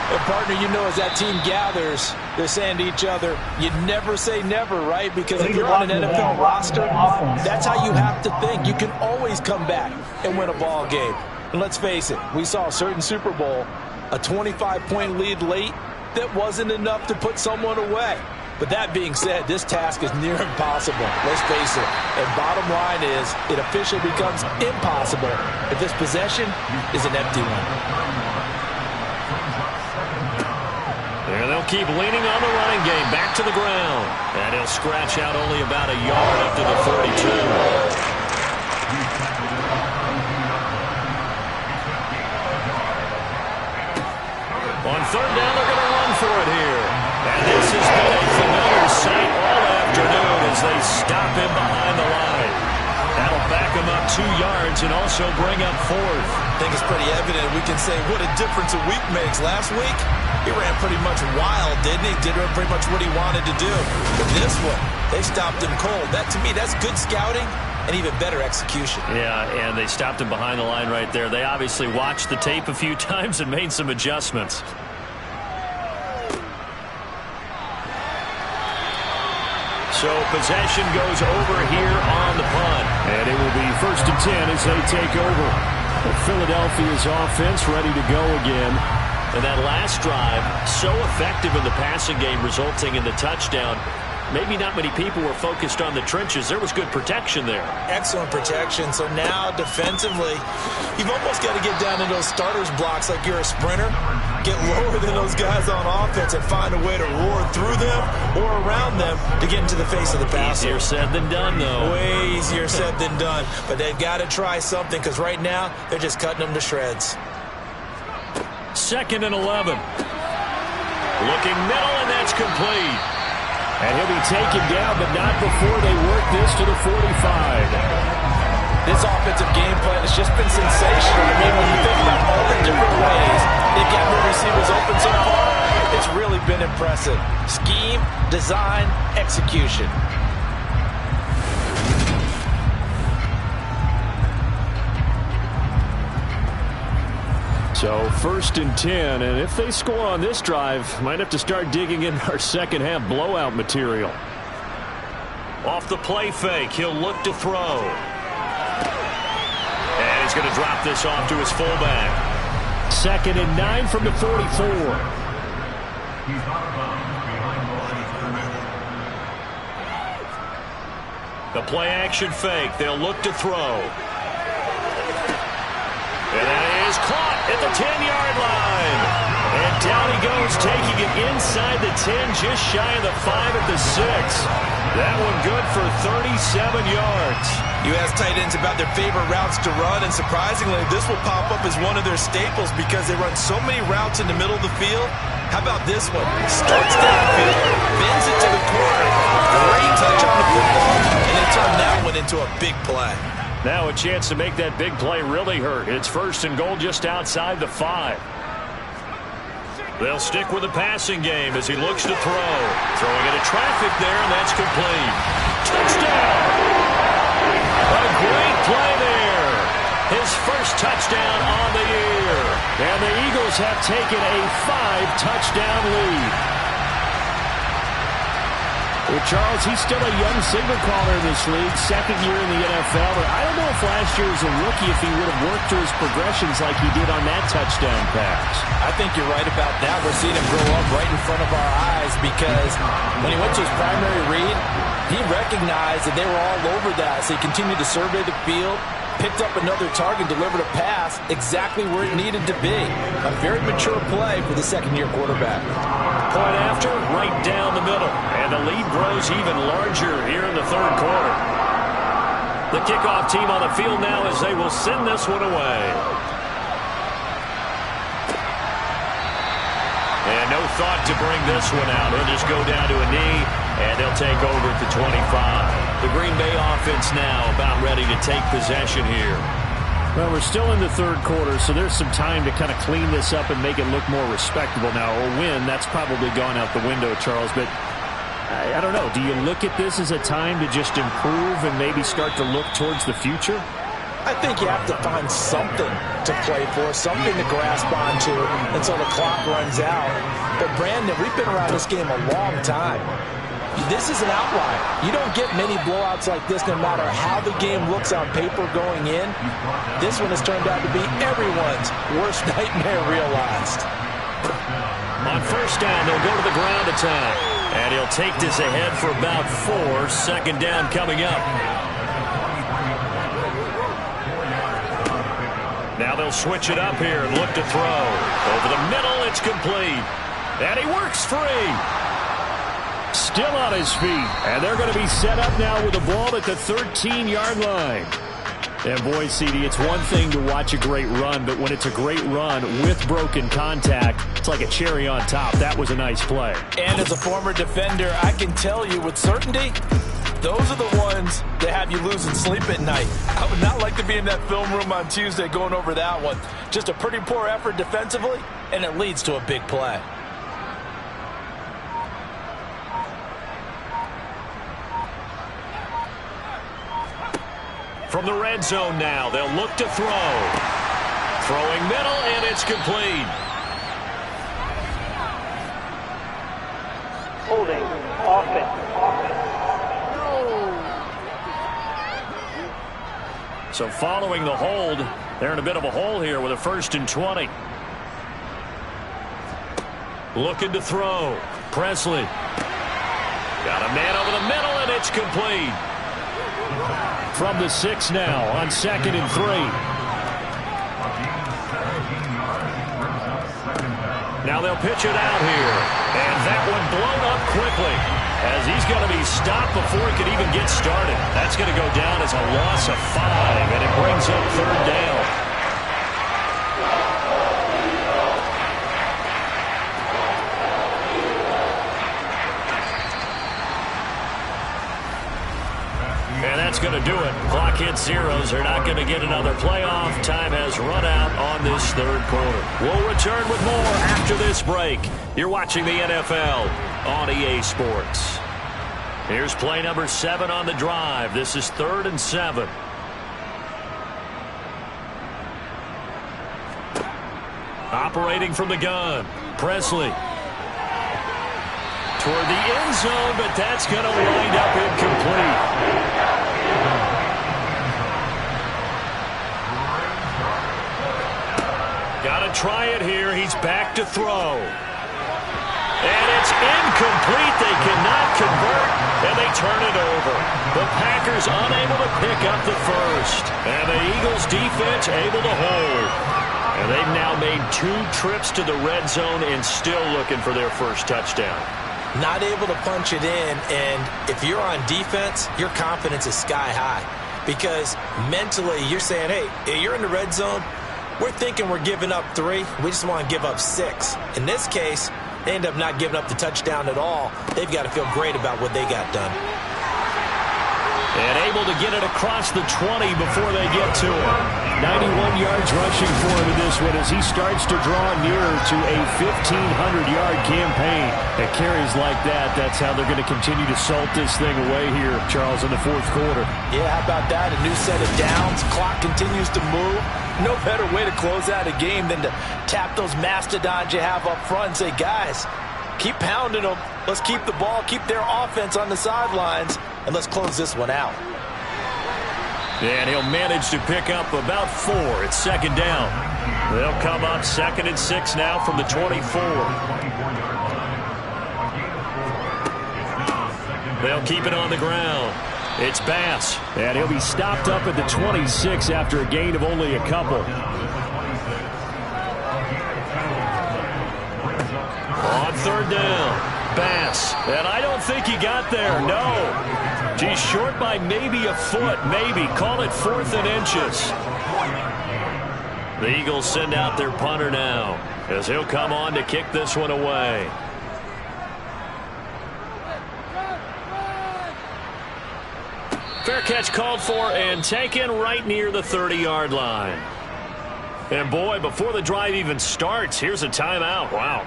And partner, you know, as that team gathers, they're saying to each other, you never say never, right? Because if you're on an NFL roster, that's how you have to think. You can always come back and win a ball game. And let's face it, we saw a certain Super Bowl, a 25-point lead late, that wasn't enough to put someone away. But that being said, this task is near impossible. Let's face it. And bottom line is, it officially becomes impossible if this possession is an empty one. There they'll keep leaning on the running game. Back to the ground. And he'll scratch out only about a yard up to the 42. On third down, they're going to run for it here. And this has been a familiar sight all afternoon as they stop him behind the line. That'll back him up 2 yards and also bring up 4th. I think it's pretty evident. We can say what a difference a week makes. Last week, he ran pretty much wild, didn't he? Did pretty much what he wanted to do. But this one, they stopped him cold. That, to me, that's good scouting and even better execution. Yeah, and they stopped him behind the line right there. They obviously watched the tape a few times and made some adjustments. So possession goes over here on the punt. And it will be 1st and 10 as they take over. Philadelphia's offense ready to go again. And that last drive, so effective in the passing game, resulting in the touchdown. Maybe not many people were focused on the trenches. There was good protection there. Excellent protection. So now defensively, you've almost got to get down into those starters blocks like you're a sprinter. get lower than those guys on offense and find a way to roar through them or around them to get into the face of the passer. Easier said than done, though. Way easier said than done. But they've got to try something because right now they're just cutting them to shreds. 2nd and 11. Looking middle, and that's complete. And he'll be taken down, but not before they work this to the 45. This offensive game plan has just been sensational. I mean, when you think about all the different ways they've got their receivers open so far, it's really been impressive. Scheme, design, execution. So 1st and 10, and if they score on this drive, might have to start digging in our second half blowout material. Off the play fake, he'll look to throw. And he's going to drop this off to his fullback. 2nd and 9 from the 44. He's out of bounds behind the line of scrimmage. The play action fake, they'll look to throw. And that is caught at the 10-yard line. And down he goes, taking it inside the 10, just shy of the 5 at the 6. That one good for 37 yards. You ask tight ends about their favorite routes to run, and surprisingly, this will pop up as one of their staples because they run so many routes in the middle of the field. How about this one? Starts downfield, bends it to the corner. Great touch on the football, and they turn that one into a big play. Now a chance to make that big play really hurt. It's 1st and goal just outside the 5. They'll stick with the passing game as he looks to throw. Throwing into traffic there, and that's complete. Touchdown! A great play there. His first touchdown on the year. And the Eagles have taken a 5-touchdown lead. Well, Charles, he's still a young signal caller in this league, 2nd year in the NFL. But I don't know if last year as a rookie, if he would have worked through his progressions like he did on that touchdown pass. I think you're right about that. We're seeing him grow up right in front of our eyes because when he went to his primary read, he recognized that they were all over that. So he continued to survey the field, picked up another target, delivered a pass exactly where it needed to be. A very mature play for the 2nd-year quarterback. Point after, right down the middle. And the lead grows even larger here in the 3rd quarter. The kickoff team on the field now as they will send this one away. And no thought to bring this one out. He'll just go down to a knee, and they'll take over at the 25. The Green Bay offense now about ready to take possession here. Well, we're still in the 3rd quarter, so there's some time to kind of clean this up and make it look more respectable now. A win, that's probably gone out the window, Charles. But I don't know. Do you look at this as a time to just improve and maybe start to look towards the future? I think you have to find something to play for, something to grasp onto until the clock runs out. But, Brandon, we've been around this game a long time. This is an outlier. You don't get many blowouts like this no matter how the game looks on paper going in. This one has turned out to be everyone's worst nightmare realized. On 1st down, they'll go to the ground attack. And he'll take this ahead for about 4. 2nd down coming up. Now they'll switch it up here and look to throw. Over the middle, it's complete. And he works free. Still on his feet. And they're going to be set up now with the ball at the 13-yard line. And boy, CD, it's one thing to watch a great run, but when it's a great run with broken contact, it's like a cherry on top. That was a nice play. And as a former defender, I can tell you with certainty, those are the ones that have you losing sleep at night. I would not like to be in that film room on Tuesday going over that one. Just a pretty poor effort defensively, and it leads to a big play. From the red zone now, they'll look to throw. Throwing middle, and it's complete. Holding, offense. So following the hold, they're in a bit of a hole here with a 1st and 20. Looking to throw. Presley. Got a man over the middle, and it's complete. From the 6 now on 2nd and 3. Now they'll pitch it out here. And that one blown up quickly as he's going to be stopped before he could even get started. That's going to go down as a loss of 5, and it brings up third down. And that's going to do it. Clock hits zeros. They're not going to get another playoff. Time has run out on this third quarter. We'll return with more after this break. You're watching the NFL on EA Sports. Here's play number 7 on the drive. This is 3rd and 7. Operating from the gun, Presley. Toward the end zone, but that's going to wind up incomplete. Got to try it here. He's back to throw. And it's incomplete. They cannot convert, and they turn it over. The Packers unable to pick up the first. And the Eagles defense able to hold. And they've now made 2 trips to the red zone and still looking for their first touchdown. Not able to punch it in, and if you're on defense, your confidence is sky high. Because mentally, you're saying, hey, you're in the red zone. We're thinking we're giving up 3. We just want to give up 6. In this case, they end up not giving up the touchdown at all. They've got to feel great about what they got done. And able to get it across the 20 before they get to it. 91 yards rushing for him in this one as he starts to draw nearer to a 1,500-yard campaign. At carries like that, that's how they're going to continue to salt this thing away here, Charles, in the 4th quarter. Yeah, how about that? A new set of downs. Clock continues to move. No better way to close out a game than to tap those mastodons you have up front and say, guys, keep pounding them. Let's keep the ball, keep their offense on the sidelines, and let's close this one out. And he'll manage to pick up about 4. It's 2nd down. They'll come up 2nd and 6 now from the 24. They'll keep it on the ground. It's Bass. And he'll be stopped up at the 26 after a gain of only a couple. On 3rd down, Bass. And I don't think he got there, no. He's short by maybe a foot, maybe. Call it 4th and inches. The Eagles send out their punter now as he'll come on to kick this one away. Fair catch called for and taken right near the 30-yard line. And boy, before the drive even starts, here's a timeout. Wow.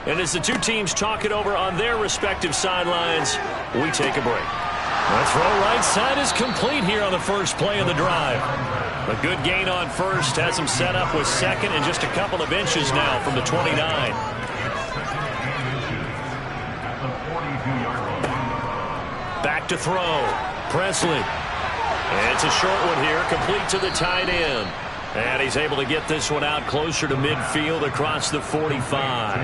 And as the 2 teams talk it over on their respective sidelines, we take a break. The throw right side is complete here on the first play of the drive. A good gain on first has him set up with 2nd and just a couple of inches now from the 29. Back to throw. Presley. And it's a short one here, complete to the tight end. And he's able to get this one out closer to midfield across the 45.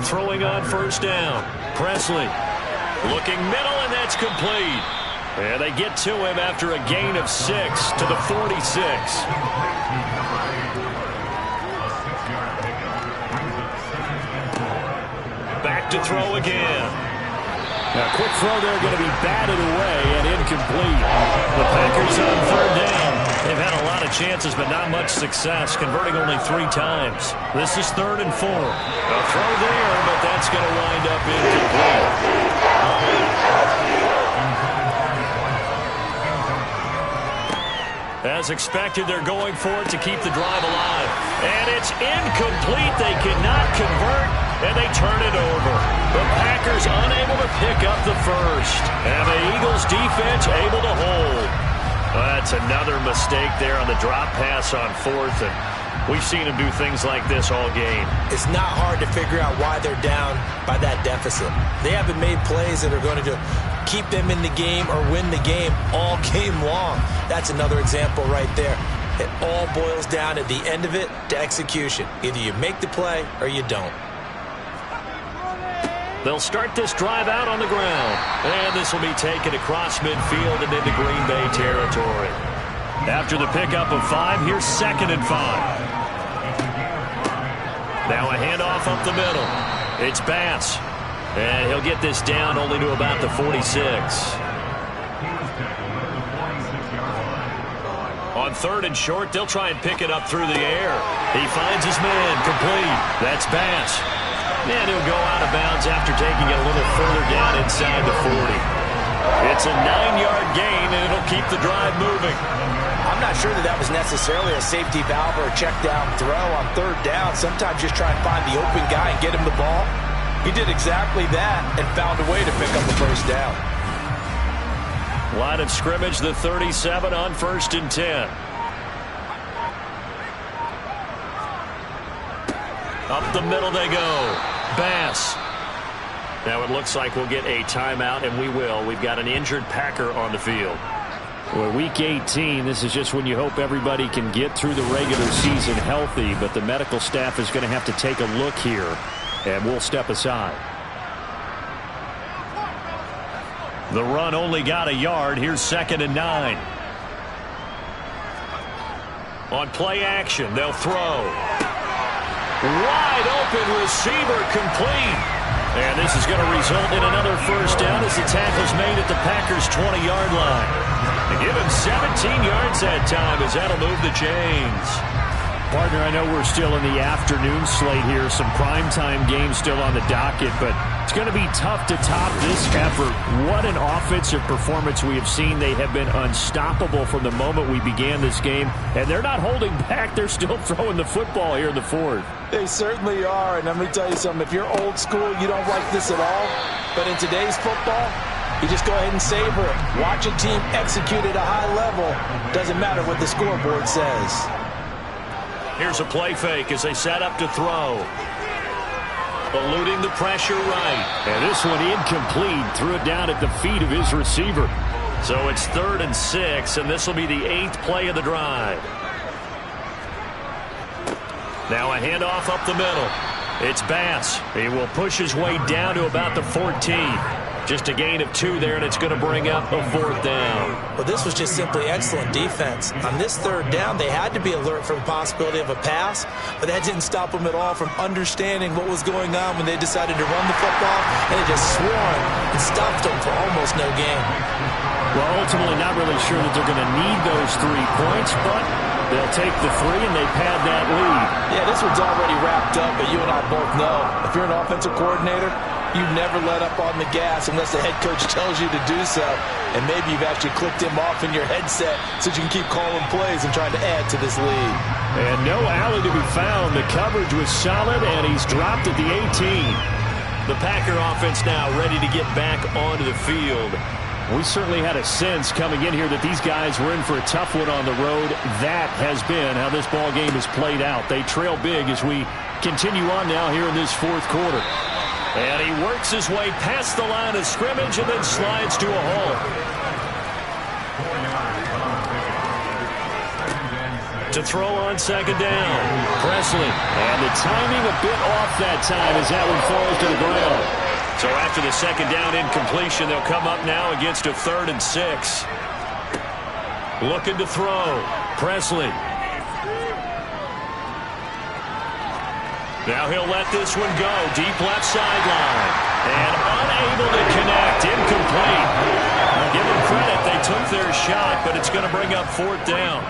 Throwing on 1st down. Presley looking middle, and that's complete. And they get to him after a gain of 6 to the 46. Back to throw again. Now, quick throw there going to be batted away and incomplete. The Packers on 3rd down. They've had a lot of chances, but not much success, converting only 3 times. This is 3rd and 4. A throw there, but that's going to wind up incomplete. As expected, they're going for it to keep the drive alive. And it's incomplete. They cannot convert, and they turn it over. The Packers unable to pick up the first. And the Eagles defense able to hold. That's another mistake there on the drop pass on 4th. And we've seen them do things like this all game. It's not hard to figure out why they're down by that deficit. They haven't made plays that are going to keep them in the game or win the game all game long. That's another example right there. It all boils down at the end of it to execution. Either you make the play or you don't. They'll start this drive out on the ground. And this will be taken across midfield and into Green Bay territory. After the pickup of 5, here's 2nd and 5. Now a handoff up the middle. It's Bass. And he'll get this down only to about the 46. On 3rd and short, they'll try and pick it up through the air. He finds his man, complete. That's Bass. And he'll go out of bounds after taking it a little further down inside the 40. It's a 9-yard gain, and it'll keep the drive moving. I'm not sure that was necessarily a safety valve or a check down throw on 3rd down. Sometimes just try and find the open guy and get him the ball. He did exactly that and found a way to pick up the 1st down. Line of scrimmage, the 37 on 1st and 10. Up the middle they go. Bass. Now it looks like we'll get a timeout, and we will. We've got an injured Packer on the field. Well, week 18, this is just when you hope everybody can get through the regular season healthy, but the medical staff is going to have to take a look here, and we'll step aside. The run only got a yard. Here's 2nd and 9. On play action, they'll throw. Wide open receiver, complete. And this is going to result in another 1st down as the tackle's made at the Packers' 20-yard line. They give him 17 yards that time as that'll move the chains. Partner, I know we're still in the afternoon slate here. Some primetime games still on the docket, but it's going to be tough to top this effort. What an offensive performance we have seen. They have been unstoppable from the moment we began this game, and they're not holding back. They're still throwing the football here in the 4th. They certainly are, and let me tell you something. If you're old school, you don't like this at all. But in today's football, you just go ahead and savor it. Watch a team execute at a high level. Doesn't matter what the scoreboard says. Here's a play fake as they set up to throw. Eluding the pressure right. And this one incomplete. Threw it down at the feet of his receiver. So it's 3rd and 6, and this will be the 8th play of the drive. Now a handoff up the middle. It's Bass. He will push his way down to about the 14. Just a gain of 2 there, and it's going to bring up a 4th down. Well, this was just simply excellent defense. On this 3rd down, they had to be alert for the possibility of a pass, but that didn't stop them at all from understanding what was going on when they decided to run the football, and they just swarmed and stopped them for almost no gain. Well, ultimately not really sure that they're going to need those 3 points, but they'll take the 3 and they pad that lead. Yeah, this one's already wrapped up, but you and I both know if you're an offensive coordinator, you never let up on the gas unless the head coach tells you to do so. And maybe you've actually clicked him off in your headset so you can keep calling plays and trying to add to this lead. And no alley to be found. The coverage was solid, and he's dropped at the 18. The Packer offense now ready to get back onto the field. We certainly had a sense coming in here that these guys were in for a tough one on the road. That has been how this ball game has played out. They trail big as we continue on now here in this 4th quarter. And he works his way past the line of scrimmage and then slides to a halt. To throw on 2nd down, Presley. And the timing a bit off that time as that one falls to the ground. So after the 2nd down incompletion, they'll come up now against a 3rd and 6. Looking to throw. Presley. Now he'll let this one go. Deep left sideline. And unable to connect. Incomplete. Give them credit. They took their shot, but it's going to bring up 4th down.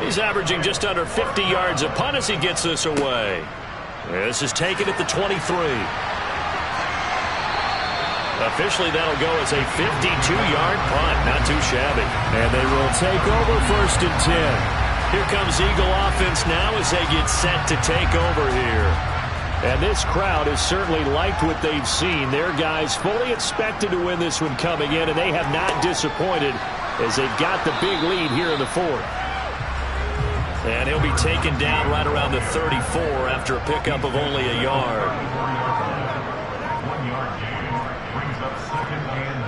He's averaging just under 50 yards a punt as he gets this away. This is taken at the 23. Officially, that'll go as a 52-yard punt. Not too shabby. And they will take over 1st and 10. Here comes Eagle offense now as they get set to take over here. And this crowd has certainly liked what they've seen. Their guys fully expected to win this one coming in, and they have not disappointed as they've got the big lead here in the 4th. And he'll be taken down right around the 34 after a pickup of only a yard. 1 yard gain brings up 2nd and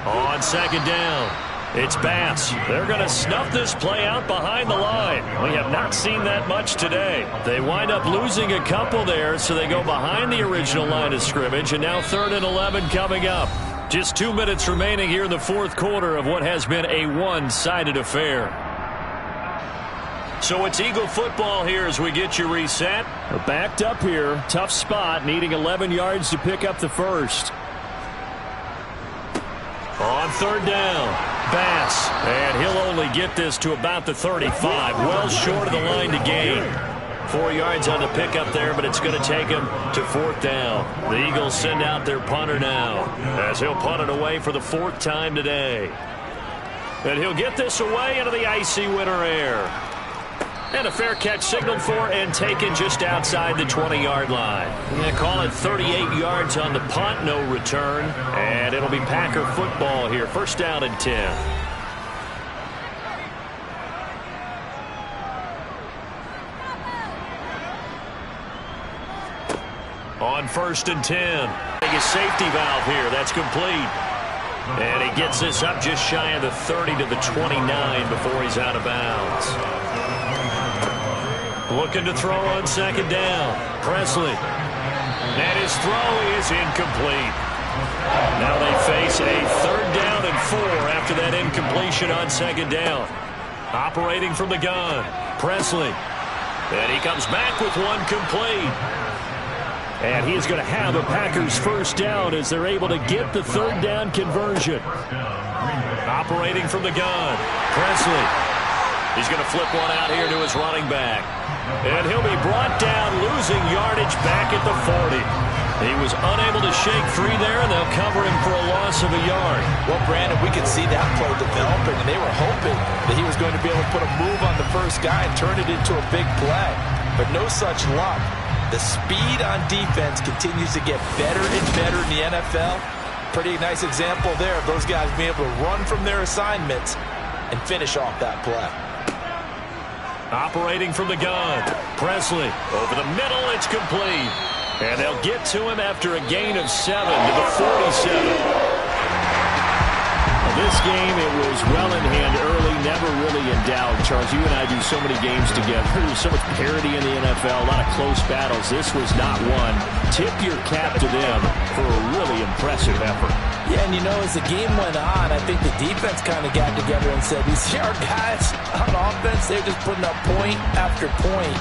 9. On 2nd down, it's Bass. They're going to snuff this play out behind the line. We have not seen that much today. They wind up losing a couple there, so they go behind the original line of scrimmage, and now 3rd and 11 coming up. Just 2 minutes remaining here in the fourth quarter of what has been a one-sided affair. So it's Eagle football here as we get you reset. They're backed up here. Tough spot, needing 11 yards to pick up the first. On third down, Bass. And he'll only get this to about the 35. Well short of the line to gain. 4 yards on the pickup there, but it's going to take him to fourth down. The Eagles send out their punter now as he'll punt it away for the fourth time today. And he'll get this away into the icy winter air. And a fair catch signaled for and taken just outside the 20-yard line. Yeah, call it 38 yards on the punt, no return. And it'll be Packer football here. First down and 10. On first and 10. A safety valve here. That's complete. And he gets this up just shy of the 30 to the 29 before he's out of bounds. Looking to throw on second down. Presley. And his throw is incomplete. Now they face a third down and 4 after that incompletion on second down. Operating from the gun. Presley. And he comes back with one complete. And he is going to have a Packers first down as they're able to get the third down conversion. Operating from the gun. Presley. He's going to flip one out here to his running back. And he'll be brought down, losing yardage back at the 40. He was unable to shake free there, and they'll cover him for a loss of a yard. Well, Brandon, we could see that play developing, and they were hoping that he was going to be able to put a move on the first guy and turn it into a big play. But no such luck. The speed on defense continues to get better and better in the NFL. Pretty nice example there of those guys being able to run from their assignments and finish off that play. Operating from the gun. Presley over the middle. It's complete. And they'll get to him after a gain of 7 to the 47. This game, it was well in hand early, never really in doubt. Charles, you and I do so many games together. There's so much parity in the NFL, a lot of close battles. This was not one. Tip your cap to them for a really impressive effort. Yeah, and you know, as the game went on, I think the defense kind of got together and said, you see our guys on offense, they're just putting up point after point.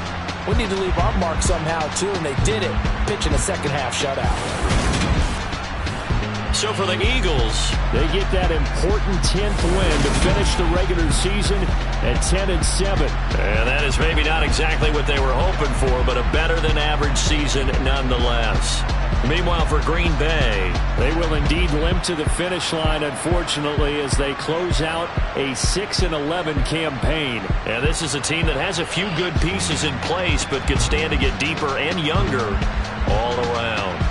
We need to leave our mark somehow, too, and they did it, pitching a second-half shutout. So for the Eagles, they get that important 10th win to finish the regular season at 10-7. And that is maybe not exactly what they were hoping for, but a better-than-average season nonetheless. Meanwhile, for Green Bay, they will indeed limp to the finish line, unfortunately, as they close out a 6-11 campaign. And this is a team that has a few good pieces in place, but could stand to get deeper and younger all around.